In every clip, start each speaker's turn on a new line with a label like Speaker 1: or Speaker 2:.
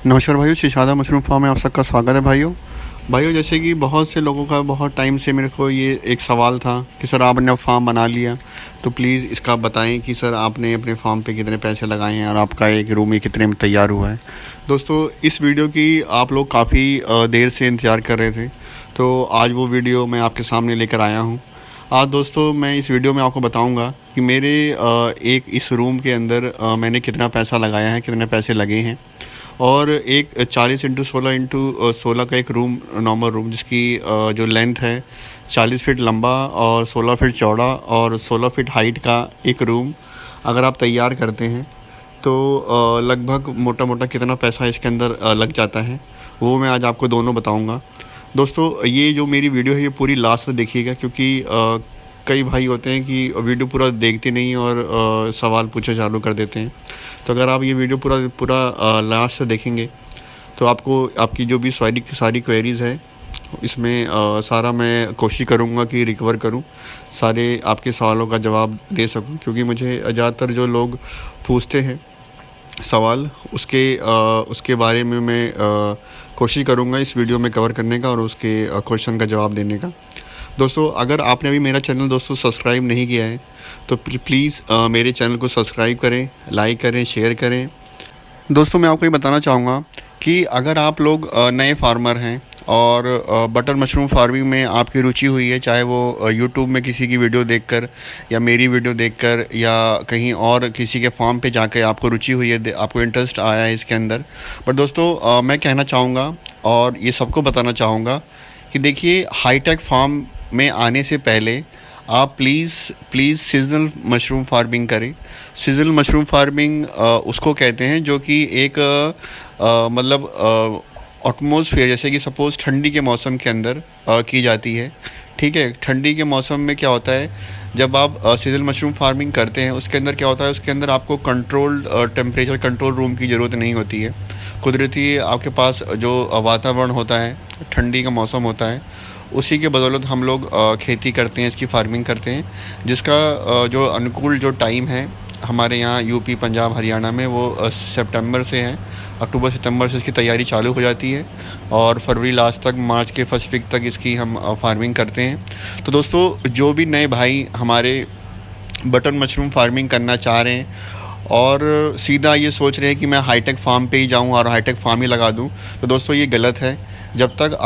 Speaker 1: नमस्कार भाइयों, शिशादा mushroom farm में आप सबका स्वागत है। भाइयों जैसे कि बहुत से लोगों का बहुत टाइम से मेरे को ये एक सवाल था कि सर आपने अब फार्म बना लिया तो प्लीज़ इसका बताएं कि सर आपने अपने फार्म पे कितने पैसे लगाए हैं और आपका एक रूम ये कितने में तैयार हुआ है। दोस्तों इस वीडियो की आप लोग काफ़ी देर से इंतज़ार कर रहे थे, तो आज वो वीडियो मैं आपके सामने लेकर आया हूँ। आज दोस्तों मैं इस वीडियो में आपको बताऊंगा कि मेरे एक इस रूम के अंदर मैंने कितना पैसा लगाया है, कितने पैसे लगे हैं। और एक 40x16x16 का एक रूम, नॉर्मल रूम, जिसकी जो लेंथ है 40 फीट लंबा और 16 फीट चौड़ा और 16 फीट हाइट का एक रूम अगर आप तैयार करते हैं तो लगभग मोटा मोटा कितना पैसा इसके अंदर लग जाता है, वो मैं आज आपको दोनों बताऊंगा। दोस्तों ये जो मेरी वीडियो है ये पूरी लास्ट तक देखिएगा, क्योंकि कई भाई होते हैं कि वीडियो पूरा देखते नहीं और सवाल पूछे चालू कर देते हैं। तो अगर आप ये वीडियो पूरा लास्ट से देखेंगे तो आपको आपकी जो भी सारी क्वेरीज़ है इसमें सारा मैं कोशिश करूँगा कि रिकवर करूँ, सारे आपके सवालों का जवाब दे सकूँ। क्योंकि मुझे ज़्यादातर जो लोग पूछते हैं सवाल उसके बारे में मैं कोशिश करूँगा इस वीडियो में कवर करने का और उसके क्वेश्चन का जवाब देने का। दोस्तों अगर आपने अभी मेरा चैनल दोस्तों सब्सक्राइब नहीं किया है तो प्लीज़ मेरे चैनल को सब्सक्राइब करें, लाइक करें, शेयर करें। दोस्तों मैं आपको ये बताना चाहूँगा कि अगर आप लोग नए फार्मर हैं और बटर मशरूम फार्मिंग में आपकी रुचि हुई है, चाहे वो यूट्यूब में किसी की वीडियो देखकर या मेरी वीडियो देखकर या कहीं और किसी के फार्म पे जाकर आपको रुचि हुई है, आपको इंटरेस्ट आया है इसके अंदर। पर दोस्तों मैं कहना चाहूँगा और ये सबको बताना चाहूँगा कि देखिए, हाईटेक फार्म में आने से पहले आप प्लीज़ सीजनल मशरूम फार्मिंग करें। सीजनल मशरूम फार्मिंग उसको कहते हैं जो कि एक मतलब एटमॉस्फेयर, जैसे कि सपोज़ ठंडी के मौसम के अंदर की जाती है। ठीक है, ठंडी के मौसम में क्या होता है, जब आप सीजनल मशरूम फार्मिंग करते हैं उसके अंदर क्या होता है, उसके अंदर आपको कंट्रोल्ड टेम्परेचर कंट्रोल रूम की ज़रूरत नहीं होती है। कुदरती आपके पास जो वातावरण होता है, ठंडी का मौसम होता है, उसी के बदौलत हम लोग खेती करते हैं, इसकी फार्मिंग करते हैं, जिसका जो अनुकूल जो टाइम है हमारे यहाँ यूपी, पंजाब, हरियाणा में वो सितंबर से है। अक्टूबर सितंबर से इसकी तैयारी चालू हो जाती है और फरवरी लास्ट तक, मार्च के फर्स्ट वीक तक इसकी हम फार्मिंग करते हैं। तो दोस्तों जो भी नए भाई हमारे बटर मशरूम फार्मिंग करना चाह रहे हैं और सीधा ये सोच रहे हैं कि मैं हाईटेक फार्म पे ही जाऊं और हाईटेक फार्म ही लगा दूं, तो दोस्तों ये गलत है। जब तक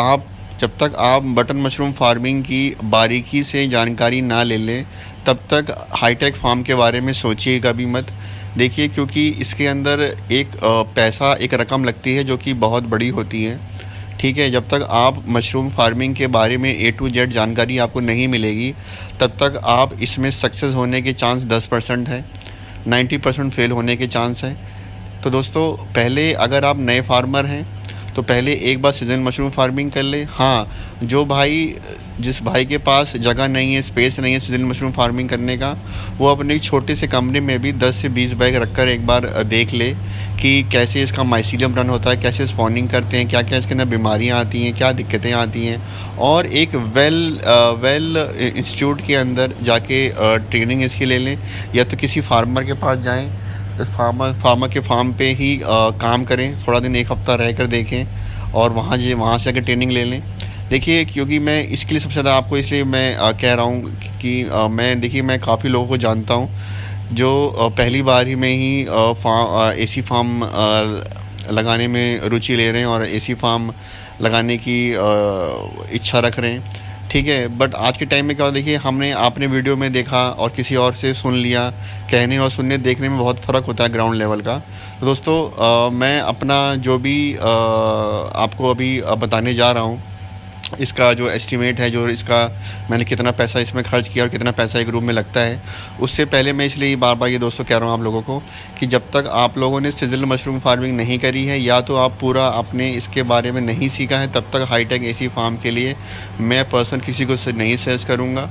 Speaker 1: आप बटन मशरूम फार्मिंग की बारीकी से जानकारी ना ले लें तब तक हाईटेक फार्म के बारे में सोचिएगा भी मत। देखिए, क्योंकि इसके अंदर एक पैसा, एक रकम लगती है जो कि बहुत बड़ी होती है। ठीक है, जब तक आप मशरूम फार्मिंग के बारे में A to Z जानकारी आपको नहीं मिलेगी तब तक आप इसमें सक्सेस होने के चांस 10% है, 90% फेल होने के चांस है। तो दोस्तों पहले अगर आप नए फार्मर हैं तो पहले एक बार सीजन मशरूम फार्मिंग कर ले। हाँ, जिस भाई के पास जगह नहीं है, स्पेस नहीं है सीजन मशरूम फार्मिंग करने का, वो अपने एक छोटे से कमरे में भी 10 से 20 बैग रखकर एक बार देख ले कि कैसे इसका माइसीलियम रन होता है, कैसे स्पॉनिंग करते हैं, क्या क्या इसके अंदर बीमारियाँ आती हैं, क्या दिक्कतें आती हैं। और एक वेल इंस्टीट्यूट के अंदर जाके ट्रेनिंग इसकी ले लें, या तो किसी फार्मर के पास जाएँ, फार्मर के फार्म पे ही काम करें, थोड़ा दिन, एक हफ़्ता रह कर देखें और वहाँ से आकर ट्रेनिंग ले लें। देखिए, क्योंकि मैं इसके लिए सबसे ज़्यादा आपको इसलिए मैं कह रहा हूँ कि मैं काफ़ी लोगों को जानता हूँ जो पहली बार ही में ही एसी फार्म लगाने में रुचि ले रहे हैं और एसी फार्म लगाने की इच्छा रख रहे हैं। ठीक है, बट आज के टाइम में क्या, देखिए, आपने वीडियो में देखा और किसी और से सुन लिया, कहने और सुनने देखने में बहुत फ़र्क होता है ग्राउंड लेवल का। तो दोस्तों मैं अपना जो भी आपको अभी बताने जा रहा हूँ, इसका जो एस्टीमेट है, जो इसका मैंने कितना पैसा इसमें खर्च किया और कितना पैसा एक रूम में लगता है, उससे पहले मैं इसलिए बार बार ये दोस्तों कह रहा हूँ आप लोगों को कि जब तक आप लोगों ने सीजनल मशरूम फार्मिंग नहीं करी है या तो आप पूरा अपने इसके बारे में नहीं सीखा है, तब तक हाईटेक एसी फार्म के लिए मैं पर्सन किसी को नहीं सजेस्ट करूँगा।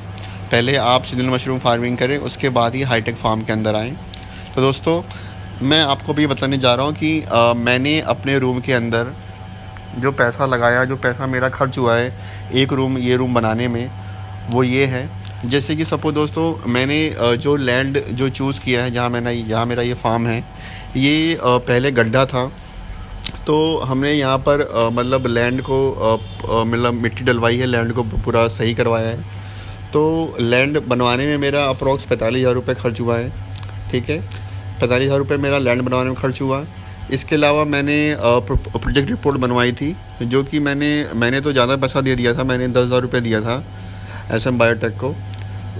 Speaker 1: पहले आप सीजनल मशरूम फार्मिंग करें, उसके बाद ही हाईटेक फार्म के अंदर आएँ। तो दोस्तों मैं आपको भी बताने जा रहा हूँ कि मैंने अपने रूम के अंदर जो पैसा लगाया, जो पैसा मेरा खर्च हुआ है ये रूम बनाने में, वो ये है। जैसे कि सपोज दोस्तों मैंने जो लैंड जो चूज़ किया है, जहाँ मेरा ये फार्म है, ये पहले गड्ढा था तो हमने यहाँ पर मतलब लैंड को मतलब मिट्टी डलवाई है, लैंड को पूरा सही करवाया है। तो लैंड बनवाने में मेरा अप्रॉक्स 45,000 रुपये खर्च हुआ है। ठीक है, 45,000 रुपये मेरा लैंड बनवाने में खर्च हुआ। इसके अलावा मैंने प्रोजेक्ट रिपोर्ट बनवाई थी, जो कि मैंने तो ज़्यादा पैसा दे दिया था, मैंने 10,000 रुपये दिया था SM बायोटेक को।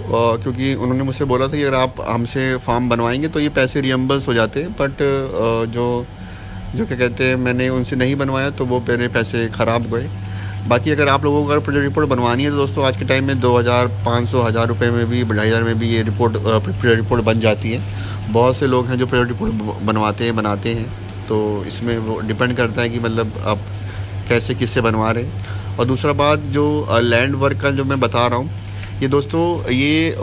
Speaker 1: क्योंकि उन्होंने मुझसे बोला था कि अगर आप हमसे फार्म बनवाएंगे तो ये पैसे रियम्बर्स हो जाते हैं, बट जो जो क्या कहते हैं, मैंने उनसे नहीं बनवाया तो वो मेरे पैसे ख़राब गए। बाकी अगर आप लोगों को अगर प्रोजेक्ट रिपोर्ट बनवानी है तो दोस्तों आज के टाइम में 2,500 हज़ार रुपये में भी, 2,500 में भी ये प्रोजेक्ट रिपोर्ट बन जाती है। बहुत से लोग हैं जो प्रोजेक्ट रिपोर्ट बनाते हैं। तो इसमें वो डिपेंड करता है कि मतलब आप कैसे किससे बनवा रहे हैं। और दूसरा बात, जो लैंड वर्क का जो मैं बता रहा हूँ, ये दोस्तों ये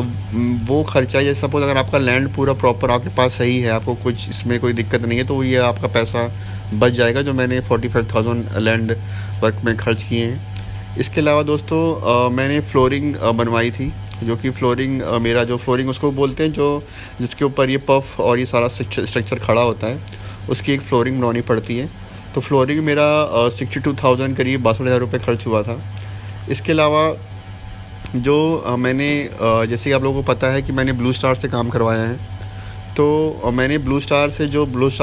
Speaker 1: वो खर्चा है, जैसे सपोज अगर आपका लैंड पूरा प्रॉपर आपके पास सही है, आपको कुछ इसमें कोई दिक्कत नहीं है, तो ये आपका पैसा बच जाएगा जो मैंने 45,000 लैंड वर्क में खर्च किए हैं। इसके अलावा दोस्तों मैंने फ्लोरिंग बनवाई थी, जो कि फ्लोरिंग मेरा जो फ्लोरिंग उसको बोलते हैं, जो जिसके ऊपर ये पफ और ये सारा स्ट्रक्चर खड़ा होता है, उसकी एक फ्लोरिंग बनवानी पड़ती है। तो फ्लोरिंग मेरा 62,000 करीब 62,000 रुपये खर्च हुआ था। इसके अलावा जो मैंने जैसे कि आप लोगों को पता है कि मैंने ब्लू स्टार से काम करवाया है, तो मैंने ब्लू स्टार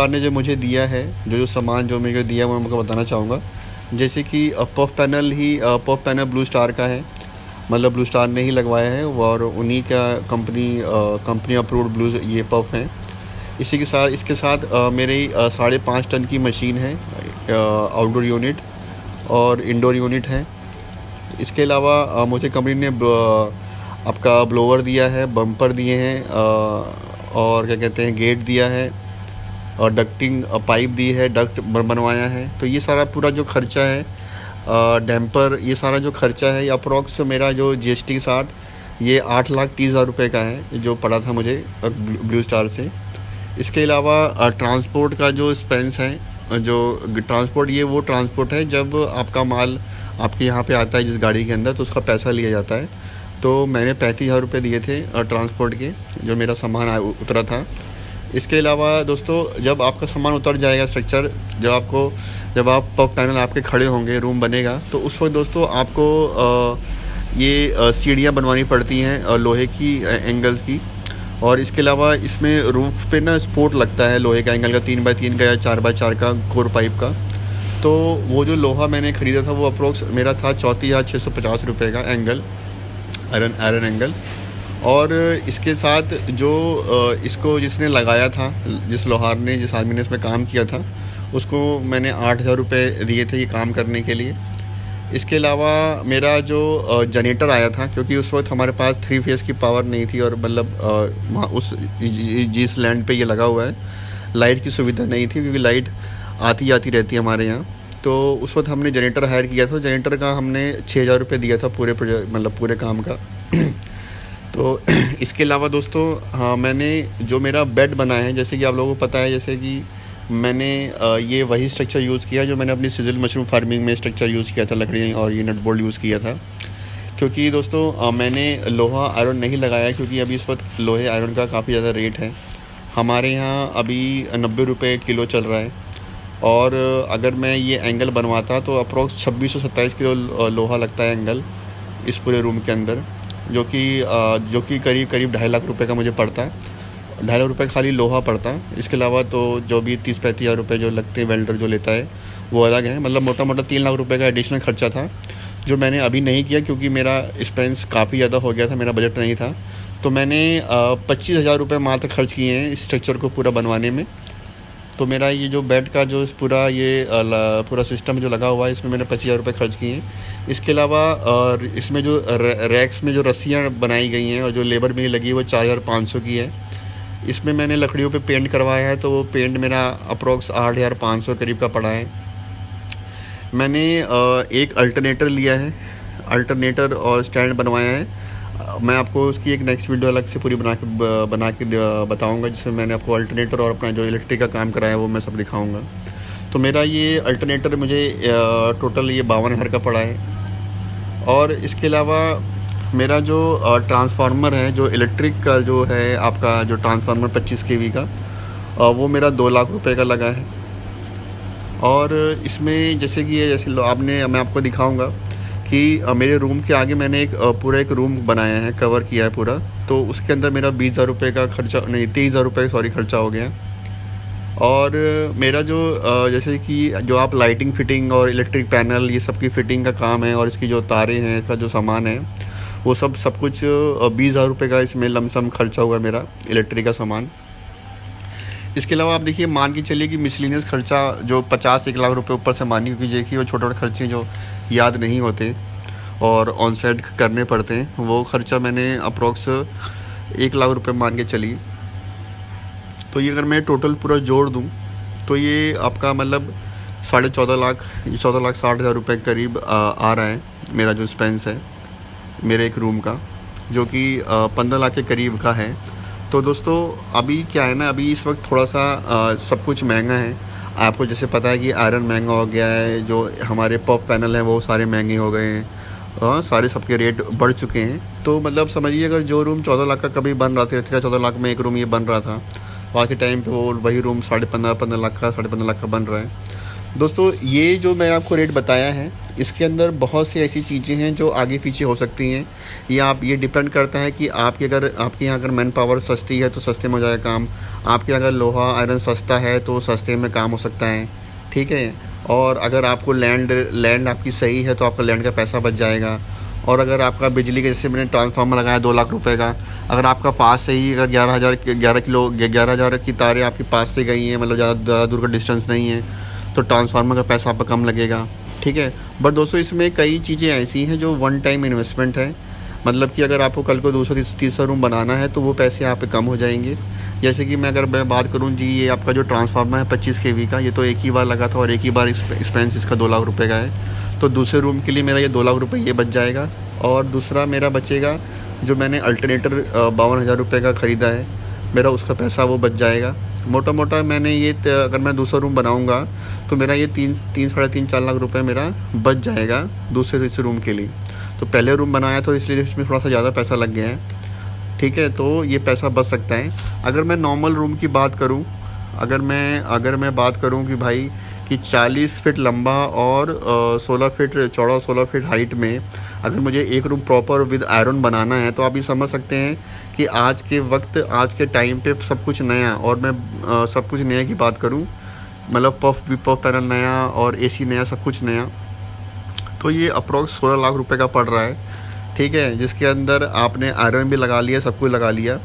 Speaker 1: ने जो मुझे दिया है, जो सामान जो मुझे दिया वो मैं आपको बताना चाहूँगा। जैसे कि पफ पैनल ब्लू स्टार का है, मतलब ब्लू स्टार ने ही लगवाया है और उन्हीं का कंपनी अप्रूव्ड ब्लू ये पफ हैं। इसके साथ मेरी 5.5 टन की मशीन है, आउटडोर यूनिट और इंडोर यूनिट है। इसके अलावा मुझे कंपनी ने आपका ब्लोअर दिया है, बम्पर दिए हैं, और क्या कहते हैं, गेट दिया है, और डक्टिंग पाइप दी है, डक्ट बनवाया है। तो ये सारा पूरा जो खर्चा है, डैम्पर, ये सारा जो खर्चा है, अप्रॉक्स मेरा जो GST के साथ ये 8,30,000 रुपये का है, जो पड़ा था मुझे ब्लू स्टार से। इसके अलावा ट्रांसपोर्ट का जो एक्सपेंस है, जो ट्रांसपोर्ट, ये वो ट्रांसपोर्ट है जब आपका माल आपके यहाँ पे आता है जिस गाड़ी के अंदर, तो उसका पैसा लिया जाता है। तो मैंने 35,000 रुपये दिए थे ट्रांसपोर्ट के, जो मेरा सामान उतरा था। इसके अलावा दोस्तों, जब आपका सामान उतर जाएगा, स्ट्रक्चर जब आप पफ पैनल आपके खड़े होंगे, रूम बनेगा, तो उस वक्त दोस्तों आपको ये सीढ़ियाँ बनवानी पड़ती हैं लोहे की एंगल्स की। और इसके अलावा इसमें रूफ पे ना सपोर्ट लगता है लोहे का एंगल का, 3x3 का या 4x4 का कोर पाइप का। तो वो जो लोहा मैंने ख़रीदा था वो अप्रोक्स मेरा था 34,650 रुपये का एंगल, आयरन एंगल। और इसके साथ जो इसको जिसने लगाया था, जिस लोहार ने, जिस आदमी ने इसमें काम किया था, उसको मैंने 8,000 रुपये दिए थे ये काम करने के लिए। इसके अलावा मेरा जो जनरेटर आया था, क्योंकि उस वक्त हमारे पास 3 फेज़ की पावर नहीं थी, और मतलब उस जिस लैंड पे ये लगा हुआ है, लाइट की सुविधा नहीं थी, क्योंकि लाइट आती जाती रहती है हमारे यहाँ। तो उस वक्त हमने जनरेटर हायर किया था, जनरेटर का हमने 6,000 रुपये दिया था पूरे मतलब पूरे काम का। तो इसके अलावा दोस्तों, हाँ, मैंने जो मेरा बेड बनाया है, जैसे कि आप लोगों को पता है, जैसे कि मैंने ये वही स्ट्रक्चर यूज़ किया जो मैंने अपनी सिजल मशरूम फार्मिंग में स्ट्रक्चर यूज़ किया था, लकड़ी और ये नट बोल्ट यूज़ किया था। क्योंकि दोस्तों मैंने लोहा आयरन नहीं लगाया, क्योंकि अभी इस वक्त लोहे आयरन का काफ़ी ज़्यादा रेट है। हमारे यहाँ अभी 90 रुपये किलो चल रहा है, और अगर मैं ये एंगल बनवाता तो अप्रॉक्स 2627 किलो लोहा लगता है एंगल इस पूरे रूम के अंदर, जो कि करीब 2.5 लाख रुपए का मुझे पड़ता है। 2.5 लाख रुपये खाली लोहा पड़ता है। इसके अलावा तो जो भी 30-35 हज़ार रुपये जो लगते हैं वेल्डर जो लेता है वो अलग है। मतलब मोटा मोटा 3 लाख रुपये का एडिशनल खर्चा था, जो मैंने अभी नहीं किया, क्योंकि मेरा एक्सपेंस काफ़ी ज़्यादा हो गया था, मेरा बजट नहीं था। तो मैंने 25,000 रुपये मात्र खर्च किए हैं इस स्ट्रक्चर को पूरा बनवाने में। तो मेरा ये जो बेड का जो पूरा सिस्टम जो लगा हुआ है, इसमें मैंने 25,000 रुपये खर्च किए हैं। इसके अलावा इसमें जो रैक्स में जो रस्सियाँ बनाई गई हैं और जो लेबर मेरी लगी है वो 4,500 की है। इसमें मैंने लकड़ियों पे पेंट करवाया है, तो वो पेंट मेरा अप्रोक्स 8,500 करीब का पड़ा है। मैंने एक अल्टरनेटर लिया है, अल्टरनेटर और स्टैंड बनवाया है। मैं आपको उसकी एक नेक्स्ट वीडियो अलग से पूरी बना के बताऊंगा, जिसमें मैंने आपको अल्टरनेटर और अपना जो इलेक्ट्रिक का काम कराया वो मैं सब दिखाऊंगा। तो मेरा ये अल्टरनेटर मुझे टोटल ये 52,000 का पड़ा है। और इसके अलावा मेरा जो ट्रांसफार्मर है, जो इलेक्ट्रिक का जो है आपका जो ट्रांसफार्मर 25 kV का, वो मेरा 2 लाख रुपए का लगा है। और इसमें जैसे कि आपने मैं आपको दिखाऊंगा कि मेरे रूम के आगे मैंने पूरा एक रूम बनाया है, कवर किया है पूरा। तो उसके अंदर मेरा 20,000 रुपये का खर्चा, नहीं 23,000 रुपये सॉरी खर्चा हो गया। और मेरा जो जैसे कि जो आप लाइटिंग फिटिंग और इलेक्ट्रिक पैनल ये सब की फ़िटिंग का काम है, और इसकी जो तारें हैं, इसका जो सामान है, वो सब कुछ 20,000 रुपये का इसमें लमसम खर्चा हुआ है मेरा, इलेक्ट्रिक का सामान। इसके अलावा आप देखिए, मान के चलिए कि मिसलिनियस खर्चा जो 50-1 लाख रुपए ऊपर से मानिए, क्योंकि देखिए वो छोटे छोटे खर्चे जो याद नहीं होते और ऑन साइड करने पड़ते हैं, वो खर्चा मैंने अप्रॉक्स 1 लाख रुपए मान के चलिए। तो ये अगर मैं टोटल पूरा जोड़ दूँ तो ये आपका मतलब 14.5 लाख, 14,60,000 रुपये के करीब आ रहा है मेरा जो एक्सपेंस है मेरे एक रूम का, जो कि 15 लाख के करीब का है। तो दोस्तों अभी क्या है ना, अभी इस वक्त थोड़ा सा सब कुछ महंगा है। आपको जैसे पता है कि आयरन महंगा हो गया है, जो हमारे पफ पैनल हैं वो सारे महंगे हो गए हैं, सारे सबके रेट बढ़ चुके हैं। तो मतलब समझिए, अगर जो रूम 14 लाख का कभी बन रहा था, 13-14 लाख में एक रूम ये बन रहा था, आज के टाइम पे वो वही रूम 15.5 लाख का, 15.5 लाख का बन रहा है। दोस्तों ये जो मैं आपको रेट बताया है, इसके अंदर बहुत सी ऐसी चीज़ें हैं जो आगे पीछे हो सकती हैं। ये डिपेंड करता है कि आपके यहाँ अगर मैन पावर सस्ती है तो सस्ते में हो जाएगा काम। आपके अगर लोहा आयरन सस्ता है तो सस्ते में काम हो सकता है, ठीक है। और अगर आपको लैंड आपकी सही है तो आपका लैंड का पैसा बच जाएगा। और अगर आपका बिजली के, जैसे मैंने ट्रांसफार्मर लगाया 2 लाख रुपए का, अगर आपका पास से ही अगर 11,000 की तारें आपके पास से गई हैं, मतलब ज़्यादा दूर का डिस्टेंस नहीं है, तो ट्रांसफार्मर का पैसा आपका कम लगेगा, ठीक है। बट दोस्तों इसमें कई चीज़ें ऐसी हैं जो वन टाइम इन्वेस्टमेंट है, मतलब कि अगर आपको कल को दूसरा तीसरा रूम बनाना है तो वो पैसे आप पे कम हो जाएंगे। जैसे कि अगर मैं बात करूं जी, ये आपका जो ट्रांसफार्मर है 25 kV का, ये तो एक ही बार लगा था और एक ही बार एक्सपेंस इसका 2 लाख रुपये का है। तो दूसरे रूम के लिए मेरा ये 2 लाख रुपये ये बच जाएगा। और दूसरा मेरा बचेगा, जो मैंने अल्टरनेटर 52,000 रुपये का ख़रीदा है, मेरा उसका पैसा वो बच जाएगा। मोटा मोटा मैंने ये अगर मैं दूसरा रूम बनाऊंगा तो मेरा ये 3-4 लाख रुपए मेरा बच जाएगा दूसरे तीसरे रूम के लिए। तो पहले रूम बनाया तो इसलिए इसमें थोड़ा सा ज़्यादा पैसा लग गया है, ठीक है। तो ये पैसा बच सकता है। अगर मैं नॉर्मल रूम की बात करूं, अगर मैं बात करूं कि भाई कि 40 फीट लंबा और 16 फीट चौड़ा, 16 फीट हाइट में अगर मुझे एक रूम प्रॉपर विद आयरन बनाना है, तो आप ये समझ सकते हैं कि आज के वक्त, आज के टाइम पे सब कुछ नया, और मैं सब कुछ नया की बात करूं, मतलब पफ पैनल नया और एसी नया, सब कुछ नया, तो ये अप्रॉक्स 16 लाख रुपए का पड़ रहा है, ठीक है। जिसके अंदर आपने आयरन भी लगा लिया, सब कुछ लगा लिया।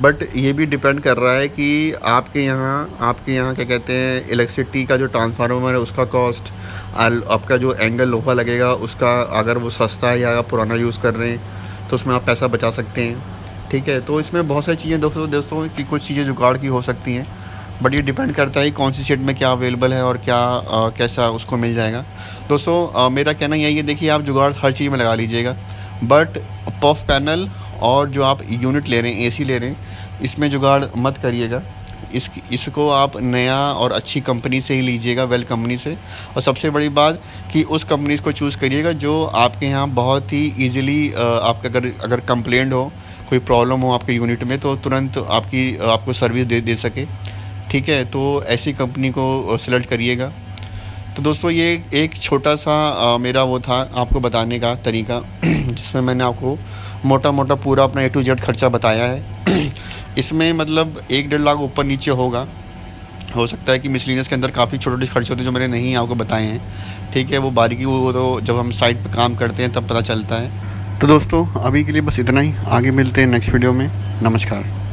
Speaker 1: बट ये भी डिपेंड कर रहा है कि आपके यहाँ क्या कहते हैं, इलेक्ट्रिसिटी का जो ट्रांसफार्मर है उसका कॉस्ट, आपका जो एंगल लोहा लगेगा उसका, अगर वो सस्ता है या पुराना यूज़ कर रहे हैं तो उसमें आप पैसा बचा सकते हैं, ठीक है। तो इसमें बहुत सारी चीज़ें दोस्तों कि कुछ चीज़ें जुगाड़ की हो सकती हैं, बट ये डिपेंड करता है कौन सी सेट में क्या अवेलेबल है और क्या कैसा उसको मिल जाएगा। दोस्तों मेरा कहना यही है, देखिए आप जुगाड़ हर चीज़ में लगा लीजिएगा, बट पफ पैनल और जो आप यूनिट ले रहे हैं, एसी ले रहे हैं, इसमें जुगाड़ मत करिएगा। इसको आप नया और अच्छी कंपनी से ही लीजिएगा, वेल कंपनी से। और सबसे बड़ी बात कि उस कंपनी को चूज़ करिएगा जो आपके यहाँ बहुत ही ईजिली आपका अगर कंप्लेंट हो, कोई प्रॉब्लम हो आपके यूनिट में, तो तुरंत आपको सर्विस दे सके, ठीक है। तो ऐसी कंपनी को सिलेक्ट करिएगा। तो दोस्तों ये एक छोटा सा मेरा वो था आपको बताने का तरीका जिसमें मैंने आपको मोटा मोटा पूरा अपना A to Z खर्चा बताया है। इसमें मतलब 1-1.5 लाख ऊपर नीचे होगा, हो सकता है कि मिसलिनियस के अंदर काफ़ी छोटे छोटे खर्चे होते हैं जो मैंने नहीं आपको बताए हैं, ठीक है। वो बारीकी वो तो जब हम साइट पे काम करते हैं तब पता चलता है। तो दोस्तों अभी के लिए बस इतना ही, आगे मिलते हैं नेक्स्ट वीडियो में। नमस्कार।